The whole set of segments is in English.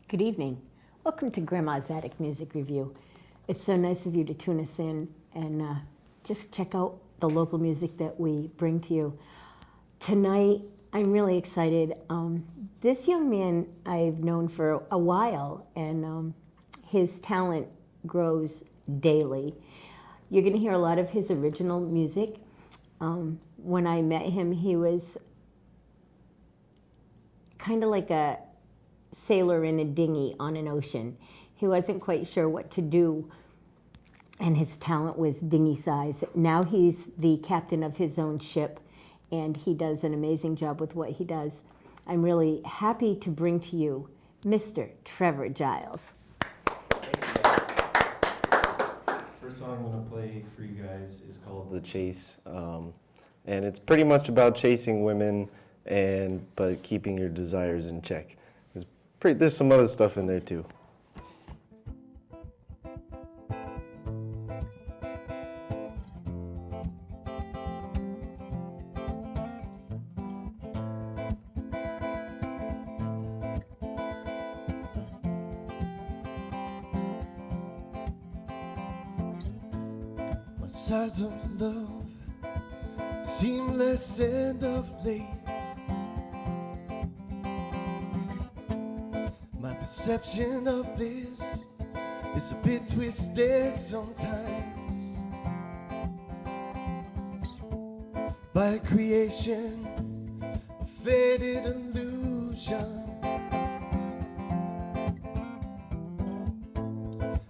Good evening. Welcome to Grandma's Attic Music Review. It's so nice of you to tune us in and just check out the local music that we bring to you. Tonight, I'm really excited. This young man I've known for a while, and his talent grows daily. You're going to hear a lot of his original music. When I met him, he was kind of like a sailor in a dinghy on an ocean. He wasn't quite sure what to do, and his talent was dinghy size. Now he's the captain of his own ship, and he does an amazing job with what he does. I'm really happy to bring to you Mr. Trevor Giles. First song I'm going to play for you guys is called The Chase, and it's pretty much about chasing women but keeping your desires in check. There's some other stuff in there too. My sighs of love seem less and of late. My perception of this is a bit twisted sometimes by a creation, a faded illusion.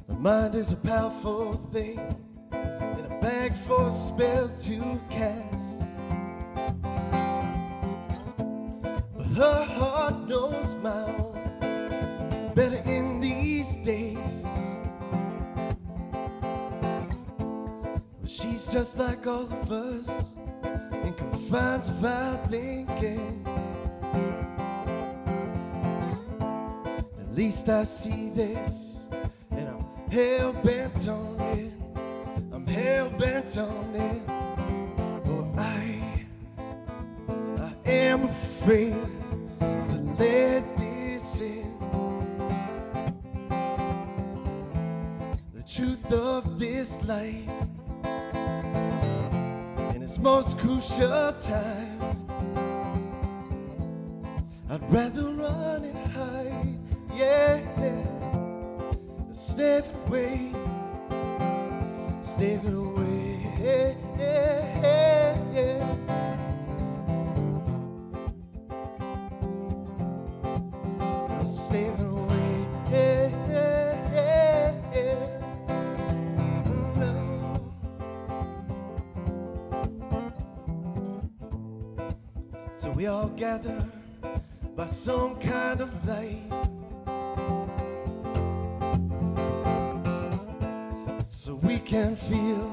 My mind is a powerful thing in a bag for a spell to cast, but her heart knows my own better in these days. Well, she's just like all of us, in confines of our thinking. At least I see this, and I'm hell-bent on it. I'm hell-bent on it. Oh, I am afraid to let this in. Truth of this life in its most crucial time, I'd rather run and hide, yeah, stay away, stay away, yeah, yeah, yeah. I'll stay away, yeah, yeah, yeah, yeah. So we all gather by some kind of light, so we can feel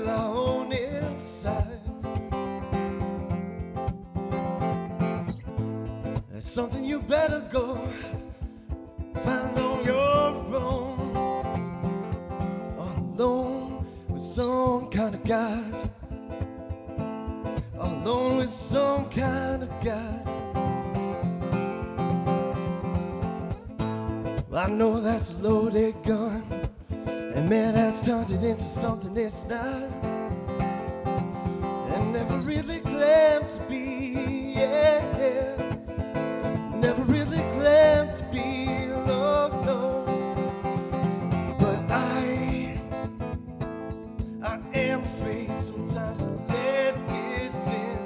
our own insides. There's something you better go find on your own, alone with some kind of God, alone with some kind of God. Well, I know that's a loaded gun, and man has turned it into something it's not, and never really claimed to be, yeah, never really claimed to be, no, no. But I am afraid sometimes I let this in.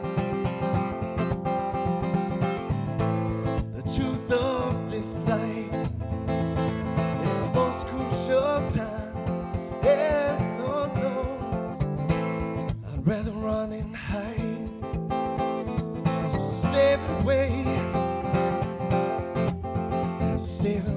The truth of this life is most crucial time. Yeah, no, no. I'd rather run and hide. So stay away. Stay away.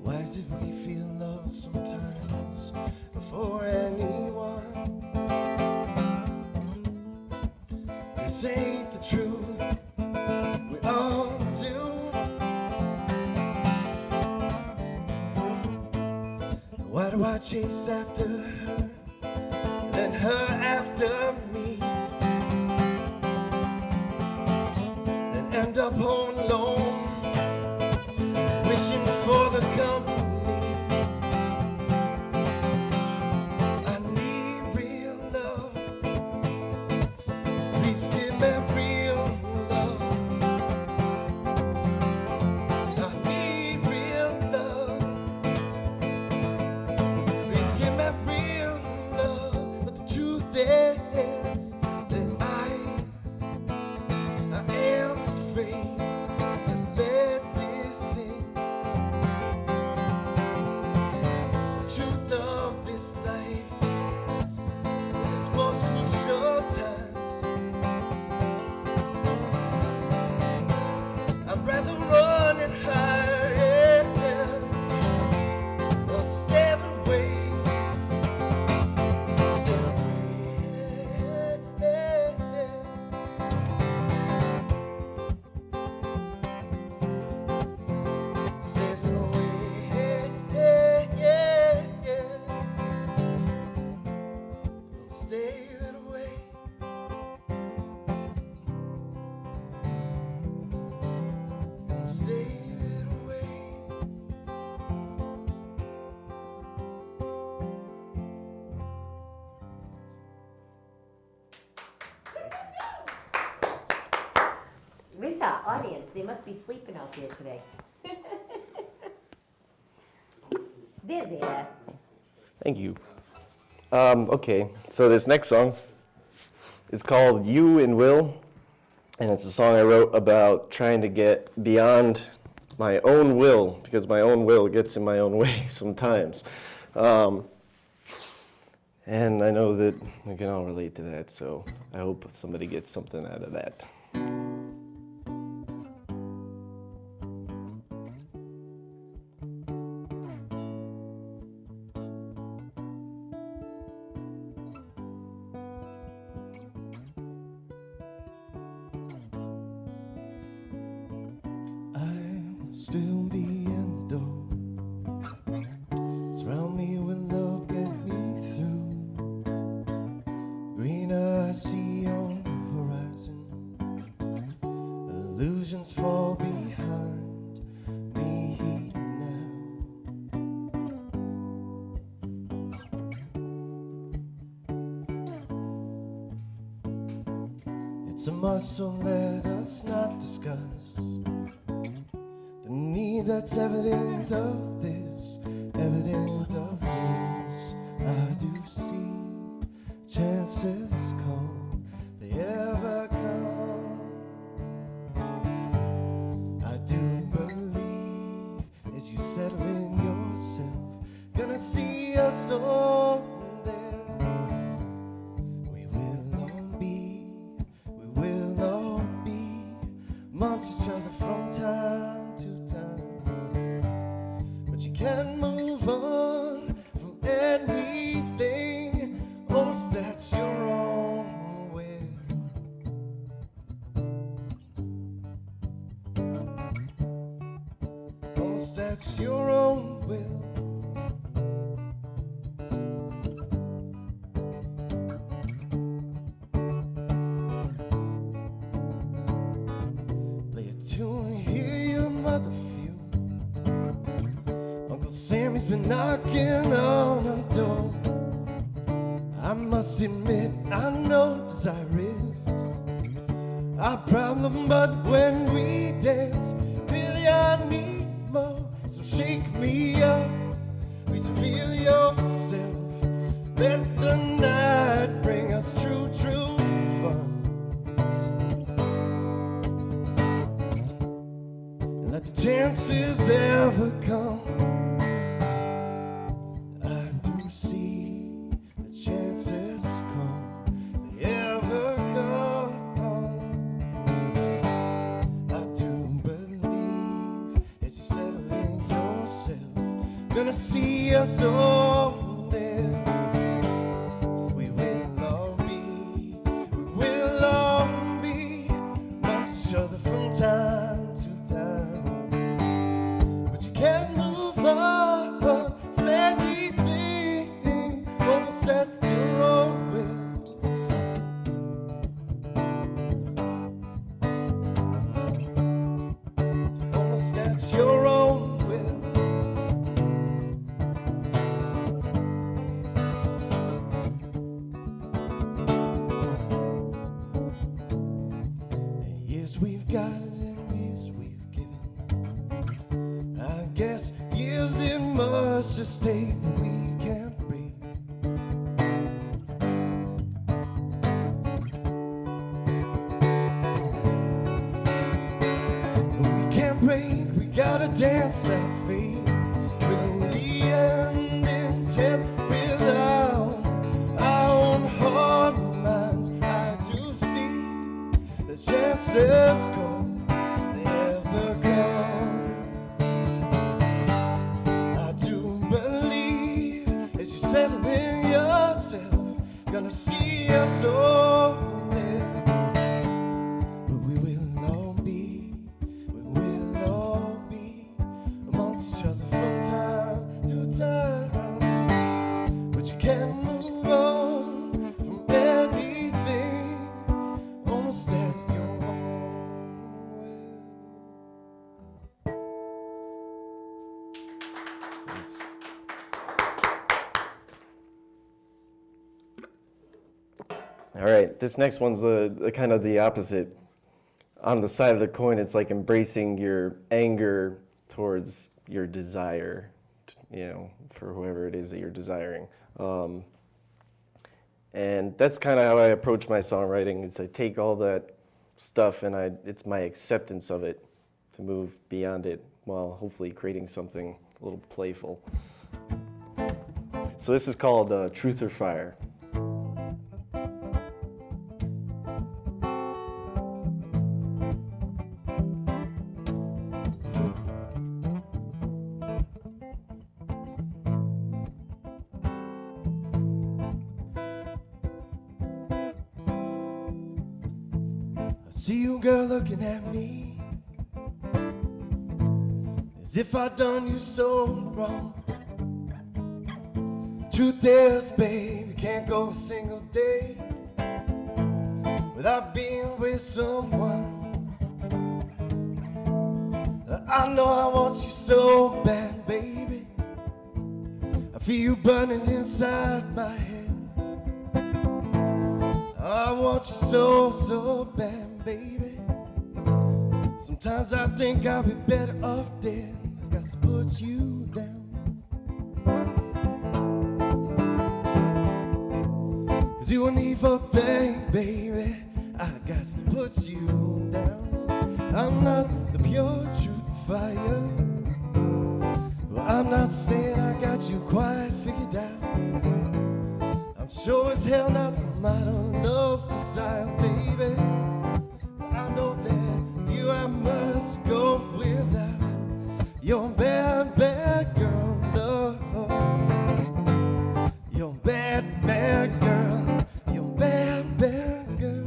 Why is it we feel love sometimes before anyone? This ain't the truth, we all do. Why do I chase after her, then her after me, then end up home alone, wishing for the company? I need real love. Please give me real love. I need real love. Please give me real love. But the truth is that I am afraid to let this in. The truth of this life is most crucial times. I'd rather run and hide, or stay away. Stay away. Stay away. Stay away. Stay away. Where's our audience? They must be sleeping out there today. They're there. Thank you. Okay, so this next song is called You and Will, and it's a song I wrote about trying to get beyond my own will, because my own will gets in my own way sometimes. And I know that we can all relate to that, so I hope somebody gets something out of that. I'll still be in the door. Surround me with love, get me through. Greener I see on the horizon. Illusions fall behind me now. It's a muscle, let us not discuss the need that's evident of this, evident of this. I do see chances come, they ever come. I do believe as you settle in yourself, gonna see us all there. We will all be amongst each other from time to time. But you can't move on from anything once that's your own will. Once that's your own will. Play a tune, hear your mother feel. Uncle Sammy's been knocking on our door. I must admit, I know desire is our problem, but when we dance, really I need more. So shake me up, please reveal yourself. Let the night bring us true, true fun. And let the chances ever come. I do see the chances come, they ever come. I do believe as you settle in yourself, gonna see us all there. We will all be amongst each other from time to time. But you can't move on from anything, almost at your own will. Almost at your own will. And years we've gotten and years we've given. I guess years it must just stay, but we can't break. We can't break, we gotta dance our fate. With the end intent, without our own heart and minds. I do see the chances come, they ever come. I do believe as you settle in yourself, gonna see us all there. But we will all be amongst each other from time to time. But you can't move on from anything, almost at your own will. Thanks. All right, this next one's a kind of the opposite. On the side of the coin, it's like embracing your anger towards your desire, for whoever it is that you're desiring. And that's kind of how I approach my songwriting. Is I take all that stuff and it's my acceptance of it to move beyond it while hopefully creating something a little playful. So this is called Truth or Fire. See you, girl, looking at me as if I done you so wrong. Truth is, babe, you can't go a single day without being with someone. I know I want you so bad, baby. I feel you burning inside my head. I want you so, so bad, baby. Sometimes I think I'll be better off dead. I got to put you down. 'Cause you an evil thing, baby. I got to put you down. I'm not the pure truth fire. Well, I'm not saying I got you quite figured out. I'm sure as hell not the model love's desire, baby. I know that you I must go without. You're a bad, bad girl, love. You're a bad, bad girl. You're a bad, bad girl.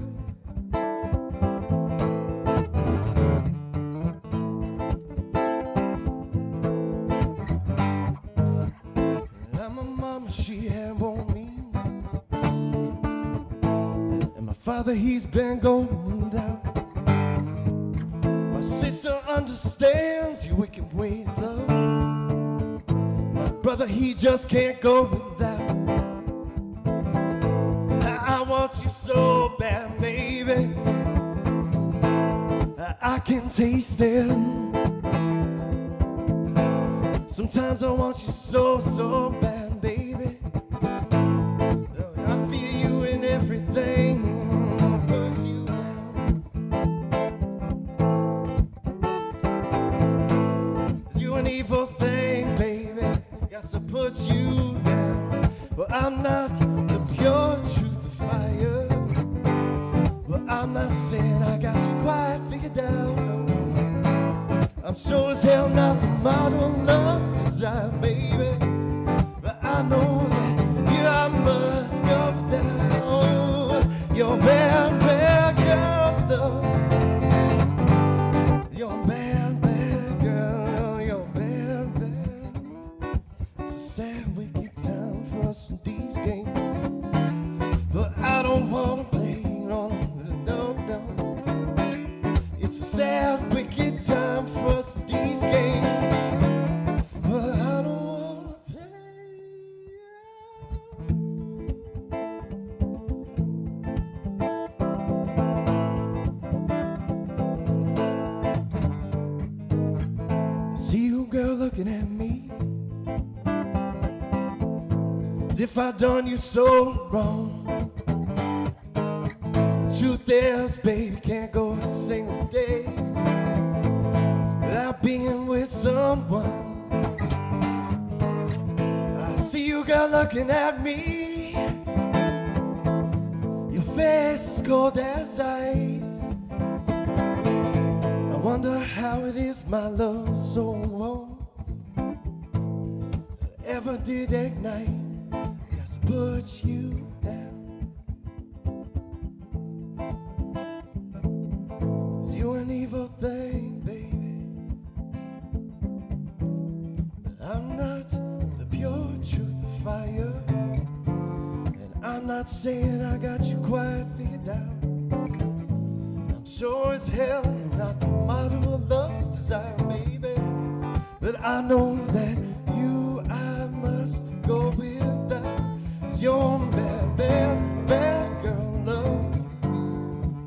And my mama, she had on me. And my father, he's been going down. My sister understands your wicked ways, love. My brother but he just can't go without. I want you so bad, baby. I can taste it. Sometimes I want you so, so bad, baby. I feel you in everything. Push you down. 'Cause you an evil thing, baby. Got to put you down. Well, I'm not the pure truth of fire. Well, I'm not saying I got you quite figured out. No. I'm sure as hell not the model of love's desire, baby. But I know that you I must go down. You're bad, bad girl, though. You're bad, bad girl. You're bad, bad. It's a sad, wicked time for us in these games. But I don't wanna play on it, no, no. It's a sad, wicked time for us in these games. But I don't wanna play. See you, girl, looking at me as if I done you so wrong. Truth is, baby, can't go a single day without being with someone. I see you, girl, looking at me. Your face is cold as ice. I wonder how it is, my love, so warm. Ever did ignite, got to put you down. You an evil thing, baby. But I'm not the pure truth of fire. And I'm not saying I got you quite figured out. I'm sure as hell you're not the model of love's desire, baby. But I know that you I must go without. 'Cause you're bad, bad, bad girl, love.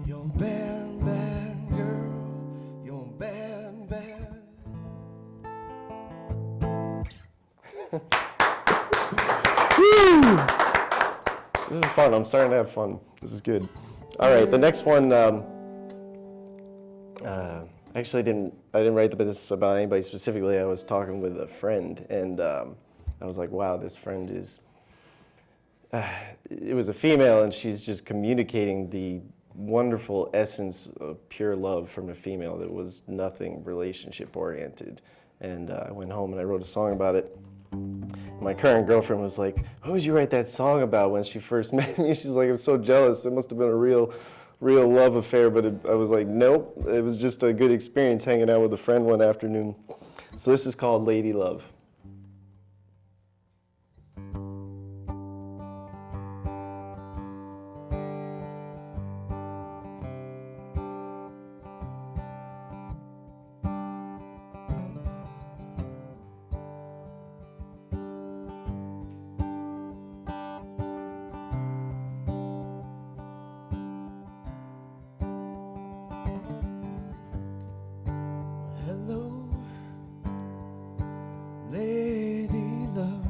You're bad, bad girl. You're bad, bad. This is fun. I'm starting to have fun. This is good. All right, the next one. Actually, I didn't write this about anybody specifically. I was talking with a friend, and I was like, "Wow, this friend is." It was a female, and she's just communicating the wonderful essence of pure love from a female that was nothing relationship oriented. And I went home and I wrote a song about it. My current girlfriend was like, "Who did you write that song about?" When she first met me, she's like, "I'm so jealous. It must have been a real love affair." But I was like, nope. It was just a good experience hanging out with a friend one afternoon. So this is called Lady Love. Hello, lady love.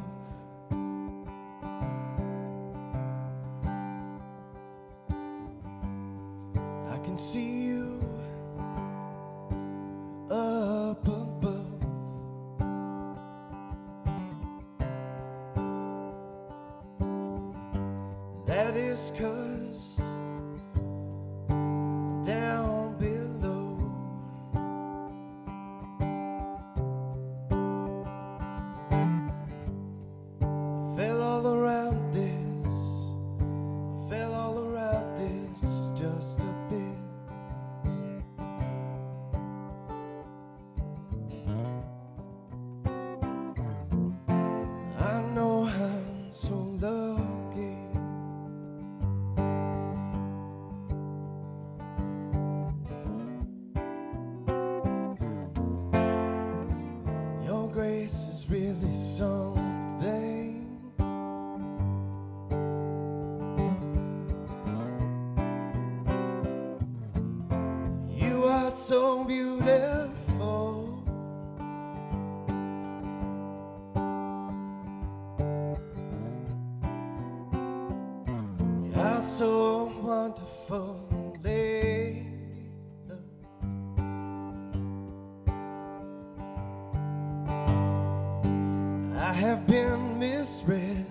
I can see you up above. That is 'cause down below. I fell all around this. I fell all around this just a bit. I know I'm so lucky. Your grace is really something so beautiful. You're so wonderful, lady. I have been misread.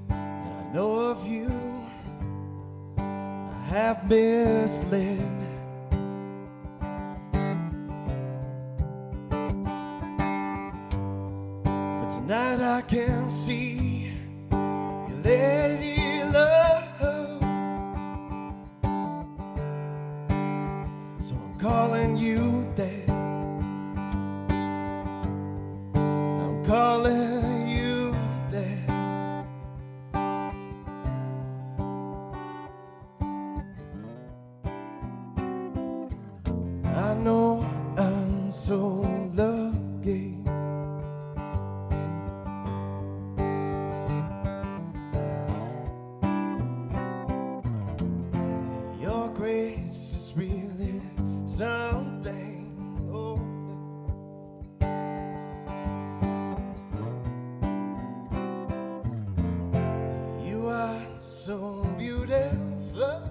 And I know of you, I have misled. But tonight I can see your lady love. So I'm calling you there. I'm calling you there. I know I'm so lucky. Your grace is really something. Oh, you are so beautiful.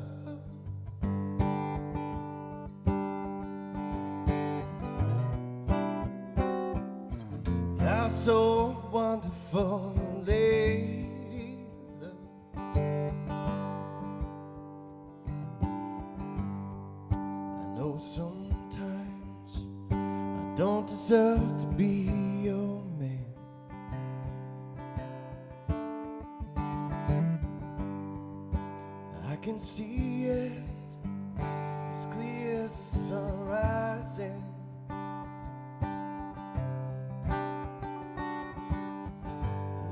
You're so wonderful, lady. I know sometimes I don't deserve to be your man. I can see it as clear as the sun rising.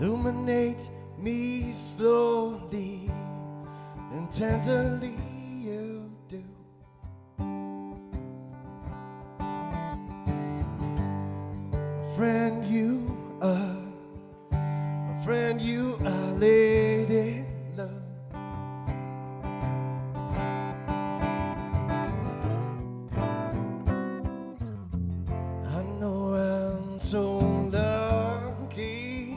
Illuminate me slowly and tenderly, you do. My friend, you are. My friend, you are, lady love. I know I'm so lucky.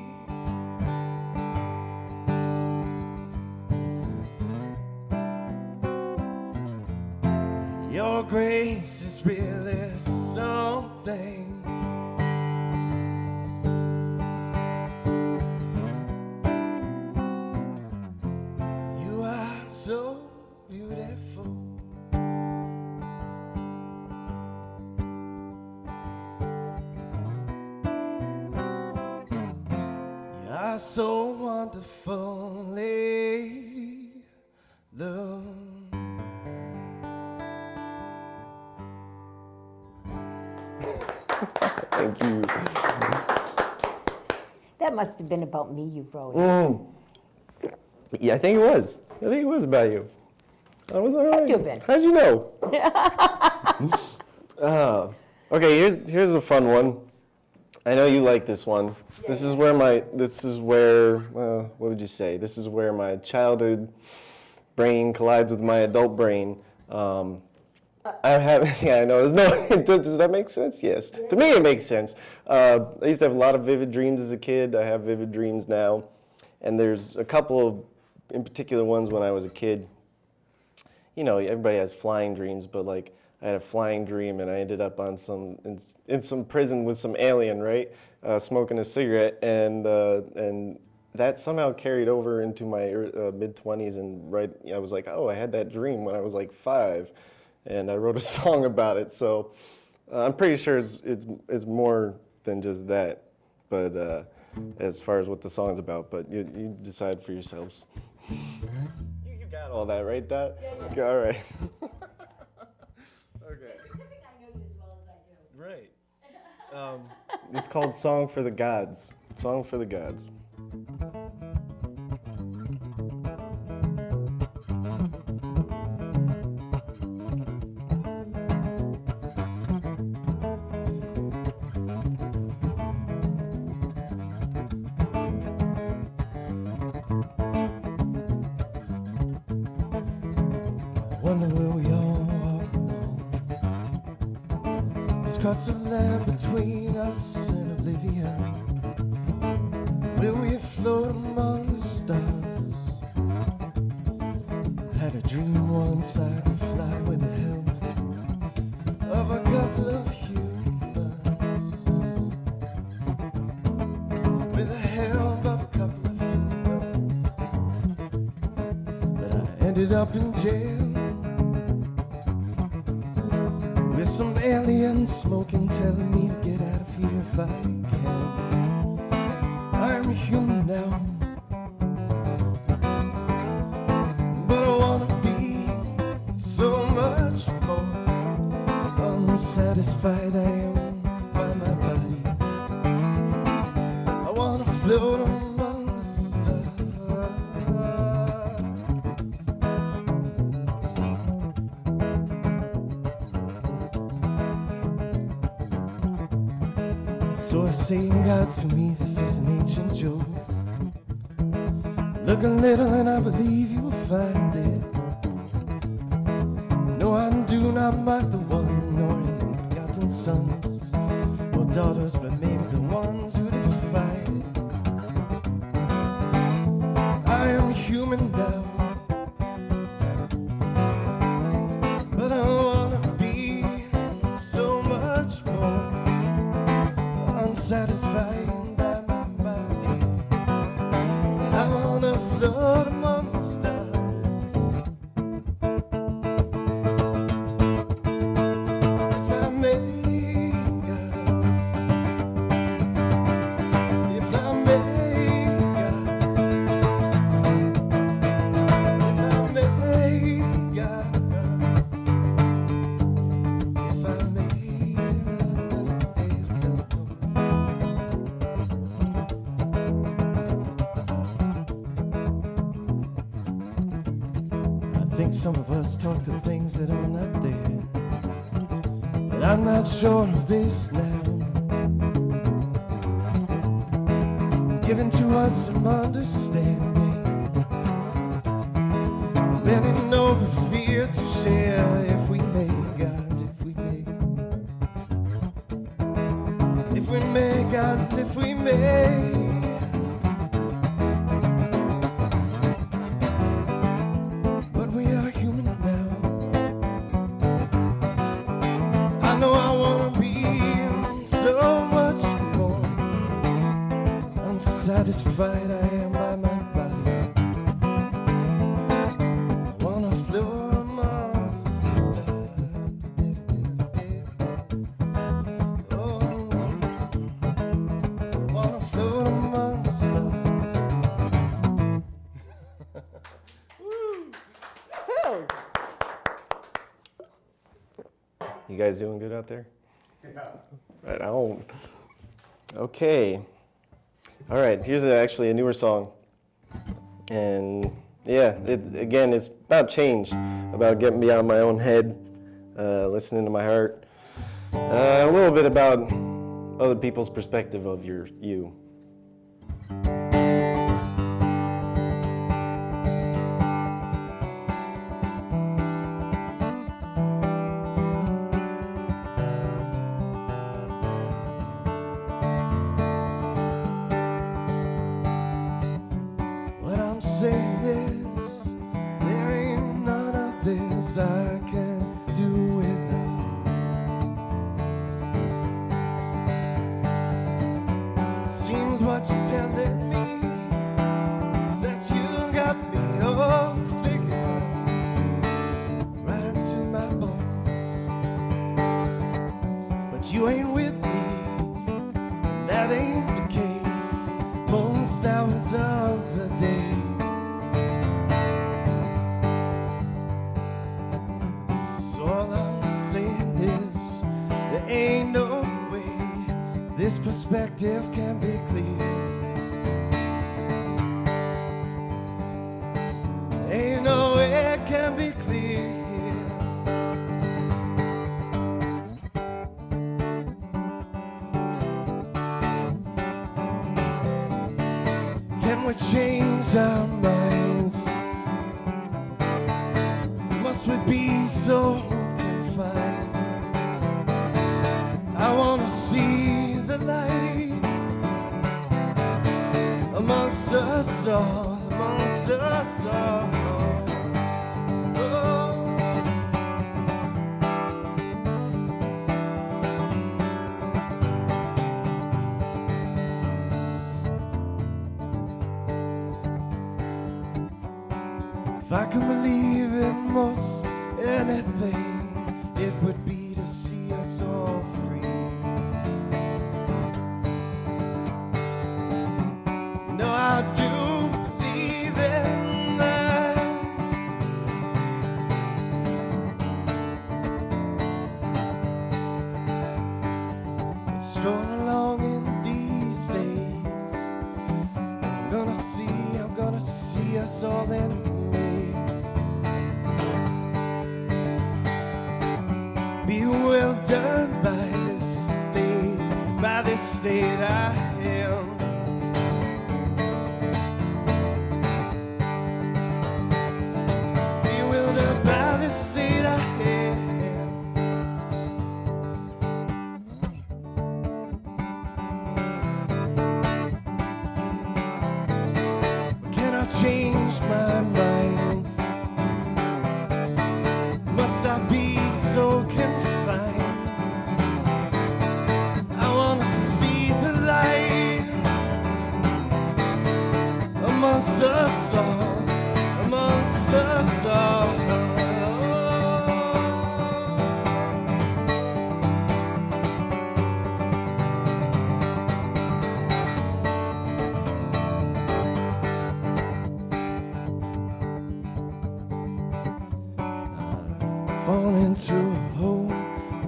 Your grace is really something. You are so beautiful. You are so wonderful, lady love. Thank you. That must have been about me you wrote. Yeah, I think it was. I think it was about you. I was all right. Had to have been. How'd you know? Okay, here's a fun one. I know you like this one. This is where what would you say? This is where my childhood brain collides with my adult brain. I have, yeah, I know. Does that make sense? Yes. To me, it makes sense. I used to have a lot of vivid dreams as a kid. I have vivid dreams now. And there's a couple of, in particular, ones when I was a kid. You know, everybody has flying dreams, but like, I had a flying dream and I ended up on in some prison with some alien, right? Smoking a cigarette, and that somehow carried over into my mid-20s, and I was like, oh, I had that dream when I was like 5. And I wrote a song about it, so I'm pretty sure it's more than just that. But as far as what the song's about, but you decide for yourselves. You got all that, right, Dot? Yeah. All right. Okay. I think I know you as well as I do. Right. It's called "Song for the Gods." Song for the Gods. across the land between us and oblivion. Will we float among the stars? Had a dream once I could fly with the help of a couple of humans. With the help of a couple of humans. But I ended up in jail with some alien smoking, telling me to get out of here if I can. I'm human now, but I wanna be so much more. Unsatisfied I am by my body. I wanna float among the stars. So I say in God's to me, this is an ancient joke. Look a little and I believe you will find it. No, I do not mark the one, nor any begotten sons or daughters, but maybe the ones who defied it. I am human now, but I wanna be so much more. Unsatisfied by my body, I wanna float among the stars. If I may, guys, if I may, guys, if I may, guys, if I may. I think some of us talk to things that are not there, but I'm not sure of this now. Giving to us some understanding, many know the fear to share. If we may, gods, if we may, if we may, gods, if we may. But we are human now. I know I wanna be so much more. Unsatisfied I am by my body. I wanna float among the stars. Oh, I wanna float among the stars. Woo! You guys doing good out there? Right on. Okay. All right, here's actually a newer song. And yeah, it's about change, about getting beyond my own head, listening to my heart. A little bit about other people's perspective of you. What I'm saying is, there ain't none of this I can do without. Seems what you're telling me is that you got me all figured out, right to my bones. But you ain't with me, that ain't the case most hours of the day. So all I'm saying is, there ain't no way this perspective can be clear. Ain't no way it can be clear. Can we change our minds? Must we be so confined? I all, amongst us all. If I could believe in most anything, it would be to see us all free. No, I do believe in that. But strolling along in these days, I'm gonna see us all in a be well done by this state I am. Be well done by this state I am. Can I change my mind? Must I be so confined? I wanna see the light amongst us all, amongst us all. Falling through a hole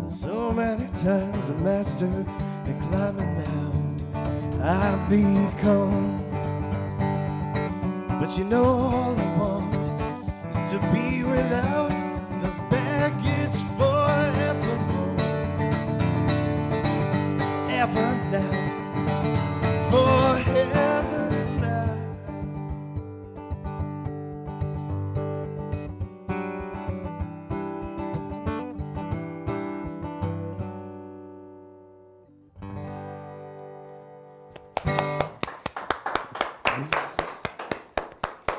so many times, a master and climbing out I've become. But you know all I want is to be without the baggage forevermore. Ever now, forever now.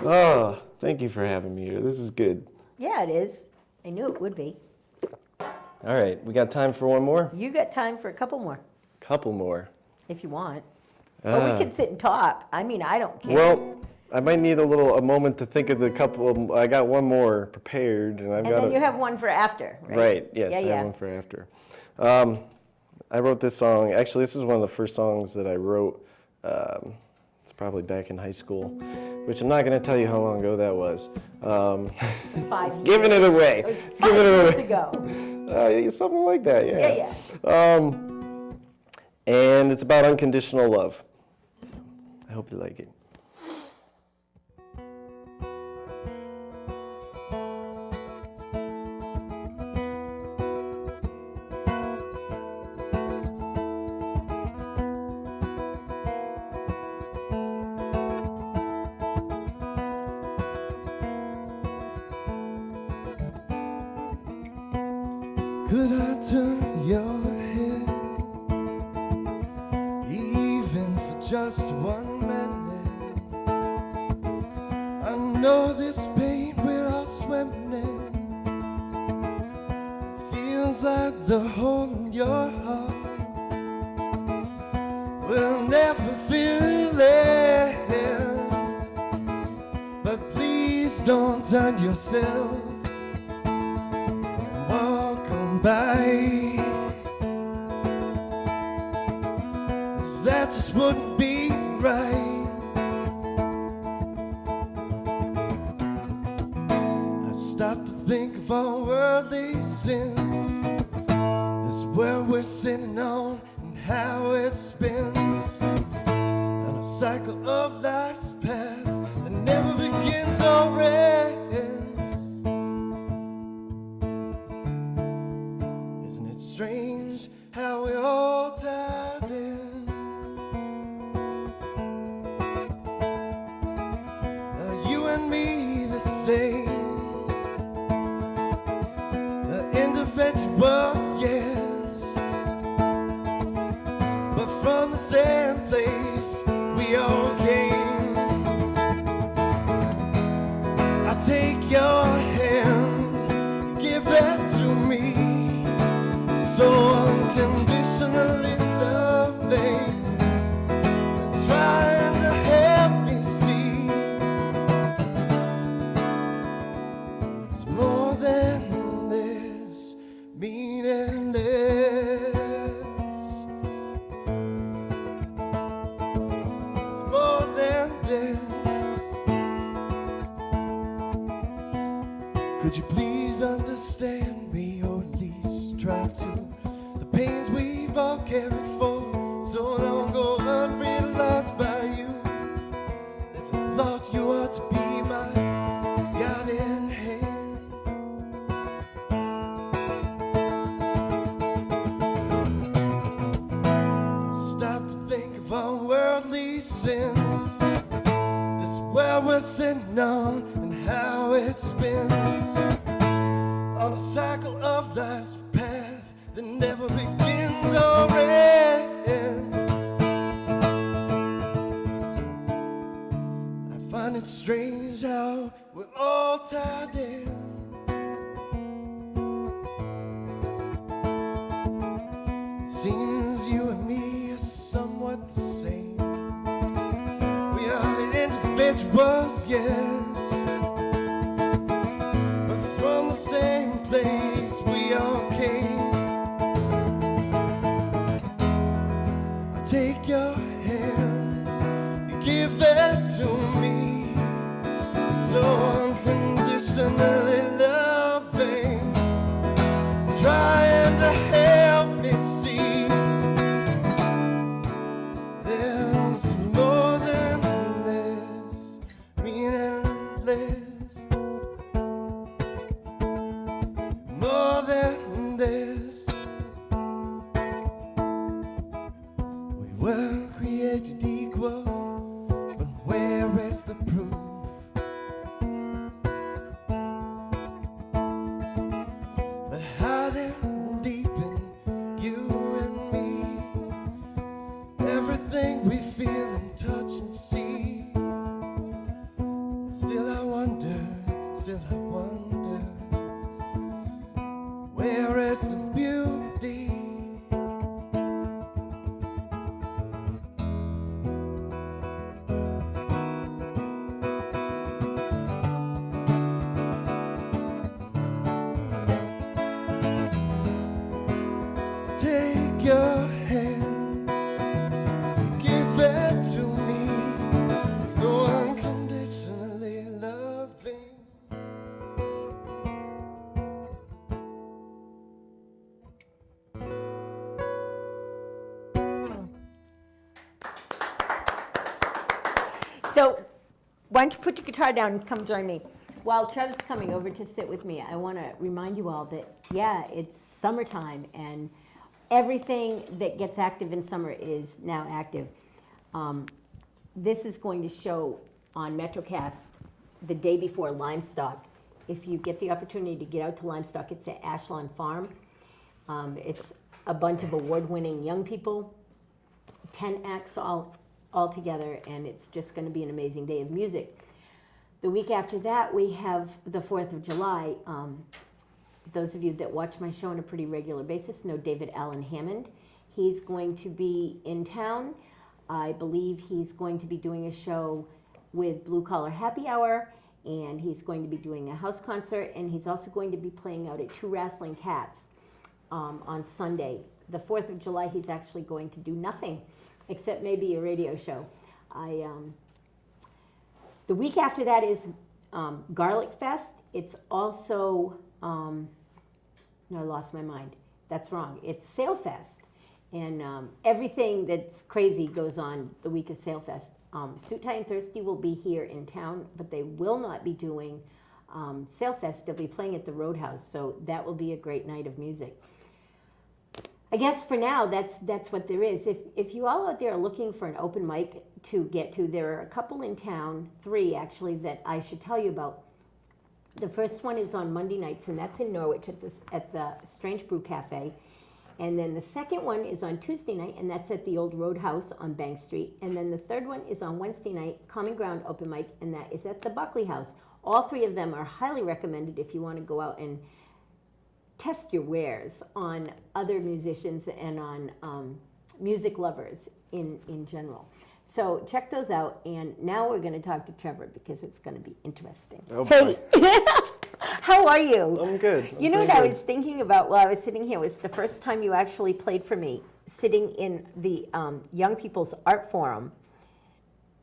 Oh, thank you for having me here. This is good. Yeah, it is. I knew it would be. All right, we got time for one more? You got time for a couple more, Couple more. if you want. Or we can sit and talk. I mean, I don't care. Well, I might need a moment to think of the couple. I got one more prepared, and I've and got. then you have one for after, right? Right. Yes, Yeah, I yeah. have one for after. I wrote this song. Actually, this is one of the first songs that I wrote. It's probably back in high school, which I'm not going to tell you how long ago that was. 5 years. Giving it away. It was It's 5 giving it years away. ago. Something like that. Yeah. Yeah. And it's about unconditional love. So, I hope you like it. Could I turn your head, even for just 1 minute? I know this pain we're all swimming in feels like the hole in your heart will never fill it. But please don't turn yourself by. 'Cause that just wouldn't be right. I stopped to think of all worldly sins, this world we're sitting on and how it spins on a cycle of life's path that never begins or ends. Isn't it strange how we all tied in? You and me the same, individuals, yes, but from the same place we all came. meaningless. It's more than this. Could you please understand me, or at least try to? The pains we've all carried for so long go unrealized by you. There's a thought you ought to be my guiding hand. Stop to think of our worldly sins. This is where we're sitting on and how it spins on a cycle of life's path that never begins or ends. I find it strange how we're all tied in. It seems you and me are somewhat the same. We are individuals, yes, but from the same place we all came. I take your hand, you give it to me, so unconditionally loving, trying to help me see there's more than this, meaningless. More than this, we were created equal, but where is the proof? But hiding deep in you and me, everything we feel and touch and see. Still I wonder, where is the beauty? Take your hand, give it to me, so unconditionally loving. So why don't you put your guitar down and come join me? While Trev's coming over to sit with me, I want to remind you all that, yeah, it's summertime, and everything that gets active in summer is now active. This is going to show on MetroCast the day before Limestock. If you get the opportunity to get out to Limestock, it's at Ashlawn Farm. It's a bunch of award-winning young people, 10 acts all together, and it's just going to be an amazing day of music. The week after that, we have the 4th of July. Those of you that watch my show on a pretty regular basis know David Allen Hammond. He's going to be in town. I believe he's going to be doing a show with Blue Collar Happy Hour, and he's going to be doing a house concert, and he's also going to be playing out at Two Wrestling Cats on Sunday. The 4th of July, he's actually going to do nothing except maybe a radio show. The week after that is Garlic Fest. It's also, no, I lost my mind. That's wrong. It's Sail Fest. And everything that's crazy goes on the week of Sail Fest. Suit, Tie, and Thirsty will be here in town, but they will not be doing Sail Fest. They'll be playing at the Roadhouse, so that will be a great night of music. I guess for now, that's what there is. If you all out there are looking for an open mic to get to, there are a couple in town, 3 actually, that I should tell you about. The first one is on Monday nights, and that's in Norwich at the Strange Brew Cafe. And then the second one is on Tuesday night, and that's at the old Roadhouse on Bank Street. And then the third one is on Wednesday night, Common Ground Open Mic, and that is at the Buckley House. All 3 of them are highly recommended if you want to go out and test your wares on other musicians and on music lovers in general. So check those out, and now we're going to talk to Trevor because it's going to be interesting. Oh, hey, How are you? I'm good. You know what I was thinking about while I was sitting here was the first time you actually played for me, sitting in the Young People's Art Forum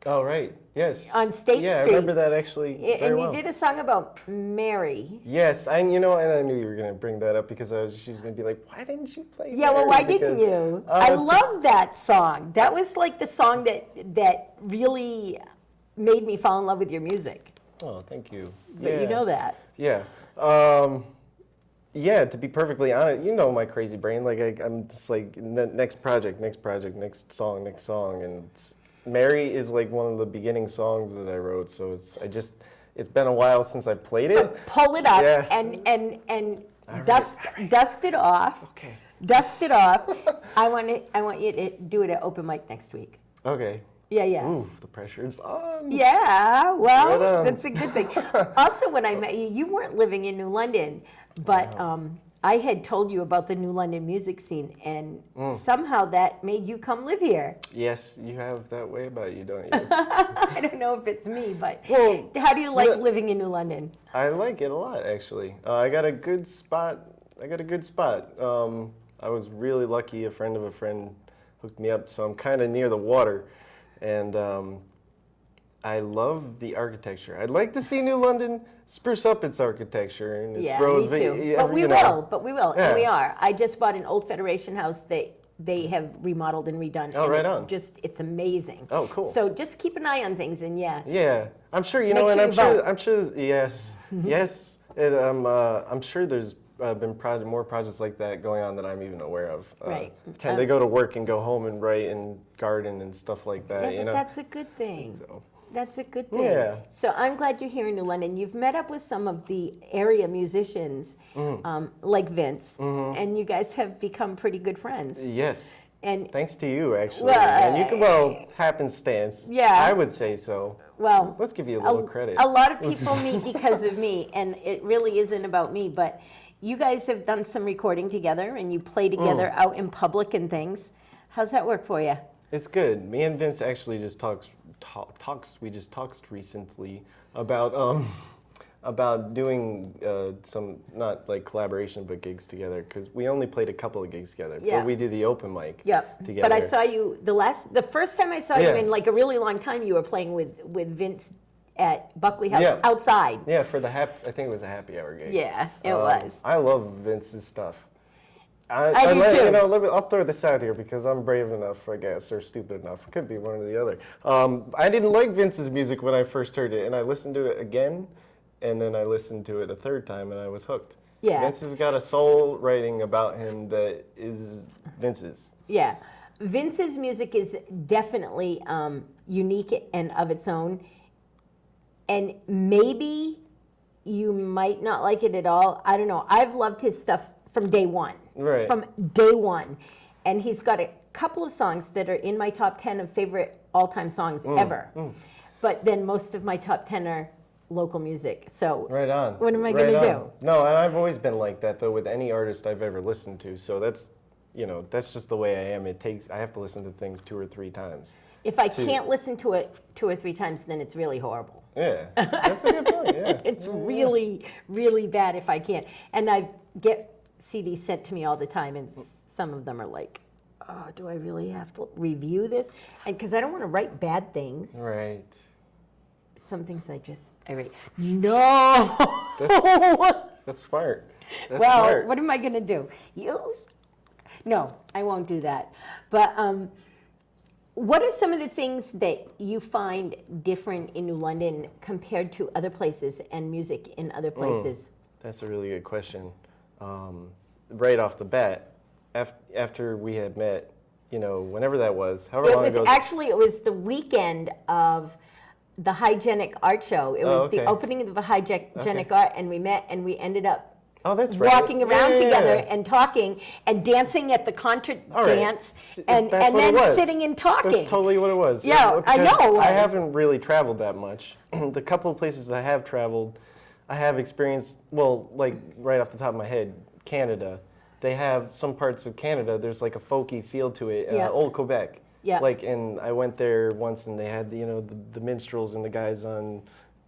Oh, right. Yes. on State Yeah, I Street. remember that actually very And you well. did a song about Mary. Yes, and I knew you were going to bring that up because she was going to be like, why didn't you play Yeah, well, Mary? why didn't you? I love that song. That was like the song that really made me fall in love with your music. Oh, thank you. But you know that. Yeah. Yeah, to be perfectly honest, you know my crazy brain. Like, I'm just like, next project, next song, and Mary is like one of the beginning songs that I wrote. So it's been a while since I played So it. pull it up Yeah. and All dust it off. Okay. Dust it off. I want you to do it at open mic next week. Okay. Yeah, yeah. Ooh, the pressure's on. Yeah, well, Right on. that's a good thing. Also, when I met you, you weren't living in New London, but I had told you about the New London music scene, and somehow that made you come live here. Yes, you have that way about you, don't you? I don't know if it's me, but Well, how do you like yeah. living in New London? I like it a lot, actually. I got a good spot. I was really lucky. A friend of a friend hooked me up, so I'm kind of near the water, and I love the architecture. I'd like to see New London spruce up its architecture and its Yeah, roads. me too. But we will, Yeah. and we are. I just bought an old Federation house that they have remodeled and redone. Oh, and right it's on. it's amazing. Oh, cool. So just keep an eye on things, and yeah. Yeah, I'm sure Make sure you vote. I'm sure. Yes, yes. I'm sure there's been more projects like that going on that I'm even aware of. Right. Tend to go to work and go home and write and garden and stuff like that. Yeah, you but know. that's a good thing. So, That's a good thing. Yeah. So I'm glad you're here in New London. You've met up with some of the area musicians, like Vince, and you guys have become pretty good friends. yes. And Thanks to you, actually. Well, and you can, happenstance. Yeah. I would say so. well, Let's give you a little credit. a lot of people meet because of me, and it really isn't about me, but you guys have done some recording together, and you play together out in public and things. How's that work for you? It's good. Me and Vince actually just talked recently about doing some, not like collaboration, but gigs together, because we only played a couple of gigs together. Yeah. But we did the open mic Yep. together. But I saw you the first time I saw you Yeah. in like a really long time. You were playing with Vince at Buckley House Yeah. outside. Yeah, for I think it was a happy hour gig. Yeah, it was. I love Vince's stuff. I do too. You know, I'll throw this out here because I'm brave enough, I guess, or stupid enough. It could be one or the other. I didn't like Vince's music when I first heard it, and I listened to it again, and then I listened to it a third time, and I was hooked. Yeah. Vince has got a soul writing about him that is Vince's. Yeah, Vince's music is definitely unique and of its own, and maybe you might not like it at all. I don't know. I've loved his stuff from day one. Right. From day one. And he's got a couple of songs that are in my top 10 of favorite all-time songs ever. But then most of my top 10 are local music. So Right on. what am I Right going to on. do? No, and I've always been like that, though, with any artist I've ever listened to. So that's just the way I am. I have to listen to things 2 or 3 times. If I can't listen to it 2 or 3 times, then it's really horrible. Yeah, that's a good point. Yeah, It's really, really bad if I can't. And I get CDs sent to me all the time, and some of them are like, oh, do I really have to review this? And because I don't want to write bad things. right. Some things I write, no. That's smart. That's Well, smart. what am I going to do? No, I won't do that. But what are some of the things that you find different in New London compared to other places and music in other places? That's a really good question. Right off the bat, after we had met, whenever that was, however long ago. It was the weekend of the Hygienic Art Show. It was the okay. opening of the Hygienic Art, and we met, and we ended up Oh, that's right. walking around Yeah, yeah, together yeah. and talking and dancing at the contra All right. dance That's and what it then was. sitting and talking. That's totally what it was. Yeah, I because know it was. I haven't really traveled that much. The couple of places that I have traveled, I have experienced, well, like right off the top of my head, Canada. They have some parts of Canada, there's like a folky feel to it. Yeah. Old Quebec. Yeah. And I went there once and they had, the minstrels and the guys on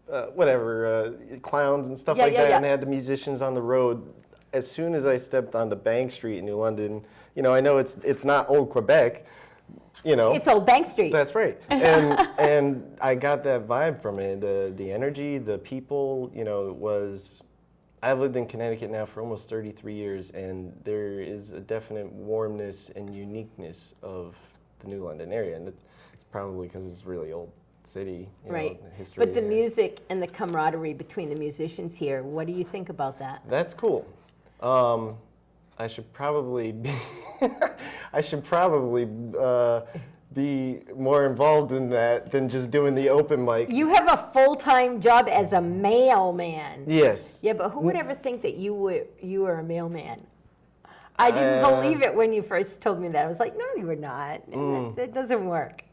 clowns and stuff Yeah, like yeah, that, yeah. and they had the musicians on the road. As soon as I stepped onto Bank Street in New London, you know, I know it's not old Quebec, you know. It's Old Bank Street. That's right. And I got that vibe from it. The energy, the people, you know, it was. I've lived in Connecticut now for almost 33 years, and there is a definite warmness and uniqueness of the New London area, and it's probably because it's a really old city, you Right. know, history. But the music and the camaraderie between the musicians here, what do you think about that? That's cool. I should probably be be more involved in that than just doing the open mic. You have a full-time job as a mailman. Yes. Yeah, but who would ever think that you were a mailman? I didn't believe it when you first told me that. I was like, no, you were not. That doesn't work.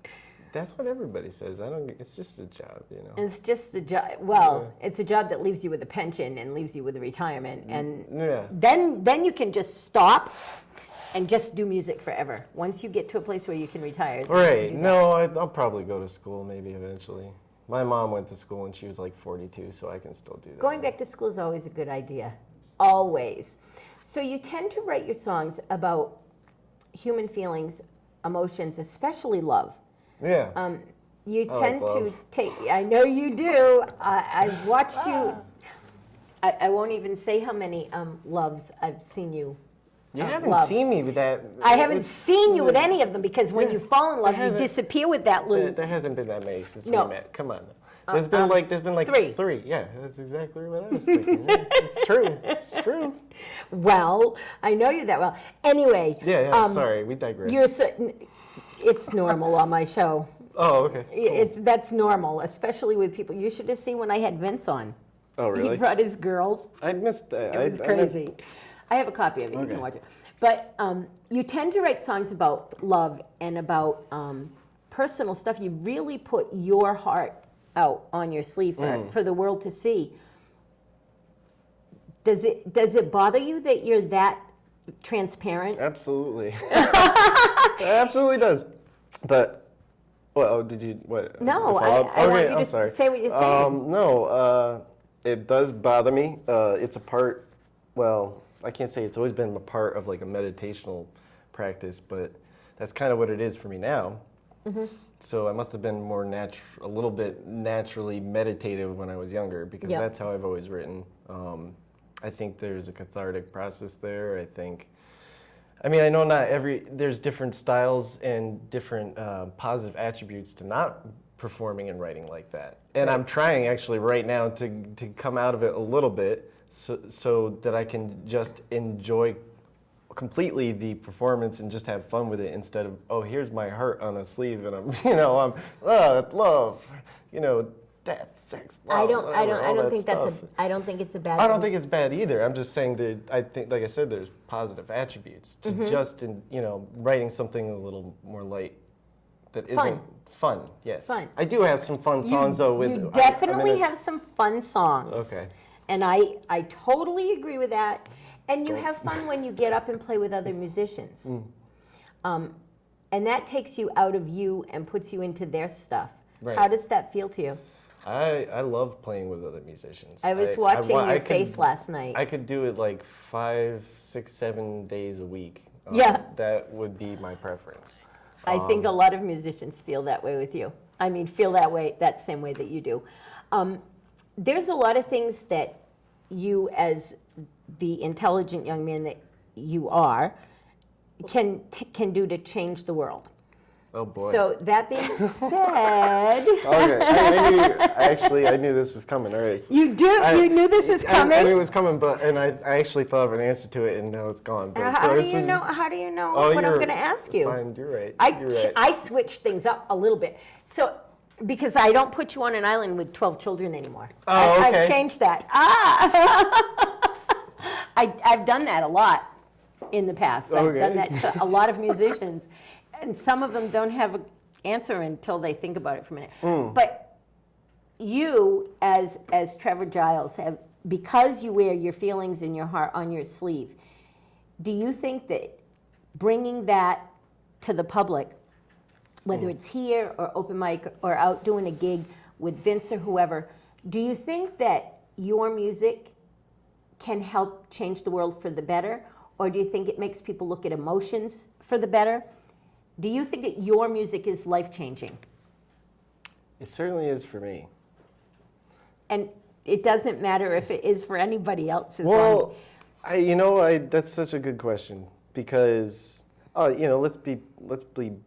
That's what everybody says. It's just a job, you know. It's just a job. Well, it's a job that leaves you with a pension and leaves you with a retirement, and Yeah. then you can just stop and just do music forever. Once you get to a place where you can retire. then you can Right. do that. No, I'll probably go to school maybe eventually. My mom went to school when she was like 42, so I can still do that. Going back to school is always a good idea. Always. So you tend to write your songs about human feelings, emotions, especially love. Yeah. You I tend like to love. take, I know you do. I've watched you. I won't even say how many loves I've seen you. You haven't love. seen me with that. I haven't seen you with any of them because when you fall in love, you hasn't- disappear with that little. There hasn't been that many since No. we met. Come on. There's been like three. Three. Yeah, that's exactly what I was thinking. Yeah, it's true. It's true. Well, I know you that well. Anyway. Yeah. Sorry, we digress. You're so, it's normal on my show. Oh, okay. Cool. That's normal, especially with people. You should have seen when I had Vince on. Oh, really? He brought his girls. I missed that. It was crazy. I have a copy of it. You Okay. can watch it. But you tend to write songs about love and about personal stuff. You really put your heart out on your sleeve for the world to see. Does it bother you that you're that transparent? Absolutely. It absolutely does. But, well, did you, what? No, follow up? I want Okay, you I'm to sorry. say what you're saying. No, it does bother me. It's a part, well, I can't say it's always been a part of like a meditational practice, but that's kind of what it is for me now. Mm-hmm. So I must have been more a little bit naturally meditative when I was younger, because Yeah. that's how I've always written. I think there's a cathartic process there. I mean, I know there's different styles and different positive attributes to not performing and writing like that. And I'm trying actually right now to come out of it a little bit so that I can just enjoy completely the performance and just have fun with it instead of, oh, here's my heart on a sleeve and I'm love, death, sex, love, I don't think stuff. I don't think it's a bad I don't thing. think it's bad either. I'm just saying that I think, like I said, there's positive attributes to just in, writing something a little more light that isn't fun. Yes, Fun. I do have some fun songs though. You definitely have some fun songs. Okay. And I totally agree with that. And you have fun when you get up and play with other musicians. And that takes you out of you and puts you into their stuff. Right. How does that feel to you? I love playing with other musicians. I was watching I your could- face last night. I could do it like 5, 6, 7 days a week. Yeah. That would be my preference. I think a lot of musicians feel that way with you. I mean, feel that same way that you do. There's a lot of things that you, as the intelligent young man that you are, can do to change the world. Oh boy. So that being said, Okay, I knew this was coming. All right. So you knew this was coming. I knew it was coming, and I actually thought of an answer to it, and now it's gone. But How do you know what I'm going to ask you? Fine, you're right. I switched things up a little bit. So, because I don't put you on an island with 12 children anymore. Oh, okay. I've changed that. I've done that a lot in the past. I've done that to a lot of musicians. And some of them don't have an answer until they think about it for a minute. But you, as Trevor Giles, because you wear your feelings and your heart on your sleeve, do you think that bringing that to the public, whether it's here or open mic or out doing a gig with Vince or whoever, Do you think that your music can help change the world for the better? Or do you think it makes people look at emotions for the better? Do you think that your music is life-changing? It certainly is for me. And it doesn't matter if it is for anybody else. Well, that's such a good question because, let's be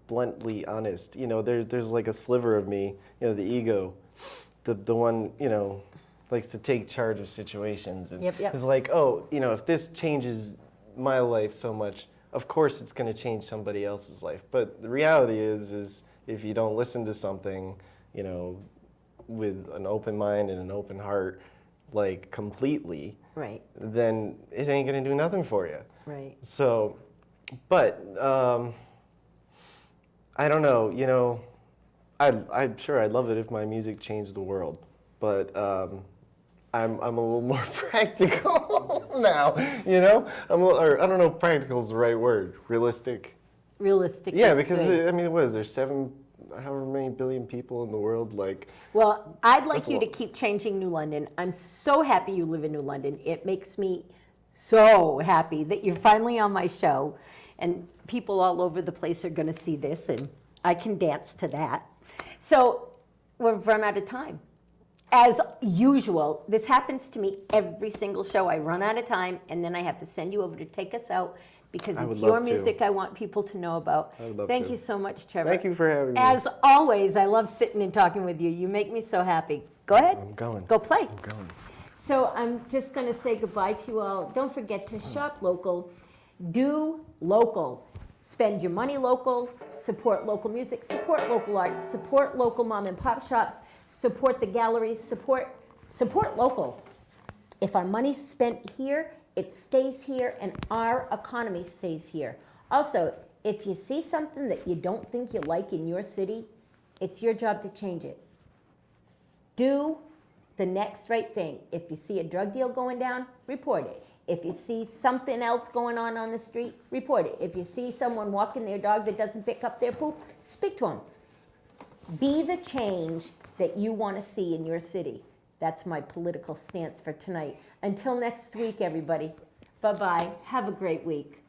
bluntly honest. There's like a sliver of me, the ego, the one, likes to take charge of situations and Yep. is like, oh, if this changes my life so much, of course it's going to change somebody else's life. But the reality is if you don't listen to something, with an open mind and an open heart, like completely, Right. then it ain't gonna do nothing for you. Right. So, but I don't know. I'm sure I'd love it if my music changed the world, but I'm a little more practical now. Or I don't know if practical is the right word. Realistic. Realistic. Yeah, is because good. what is there, however many billion people in the world, like. Well, I'd like That's you a to lot. keep changing New London. I'm so happy you live in New London. It makes me so happy that you're finally on my show, and people all over the place are going to see this, and I can dance to that. So we've run out of time. As usual, this happens to me every single show. I run out of time, and then I have to send you over to take us out because I it's would your love to. music I want people to know about. I would love Thank to. you so much, Trevor. Thank you for having me. As always, I love sitting and talking with you. You make me so happy. Go ahead. I'm going. Go play. I'm going. So I'm just going to say goodbye to you all. Don't forget to shop local, do local. Spend your money local, support local music, support local arts, support local mom and pop shops, support the galleries, support local. If our money's spent here, it stays here and our economy stays here. Also, if you see something that you don't think you like in your city, it's your job to change it. Do the next right thing. If you see a drug deal going down, report it. If you see something else going on the street, report it. If you see someone walking their dog that doesn't pick up their poop, speak to them. Be the change that you want to see in your city. That's my political stance for tonight. Until next week, everybody. Bye-bye. Have a great week.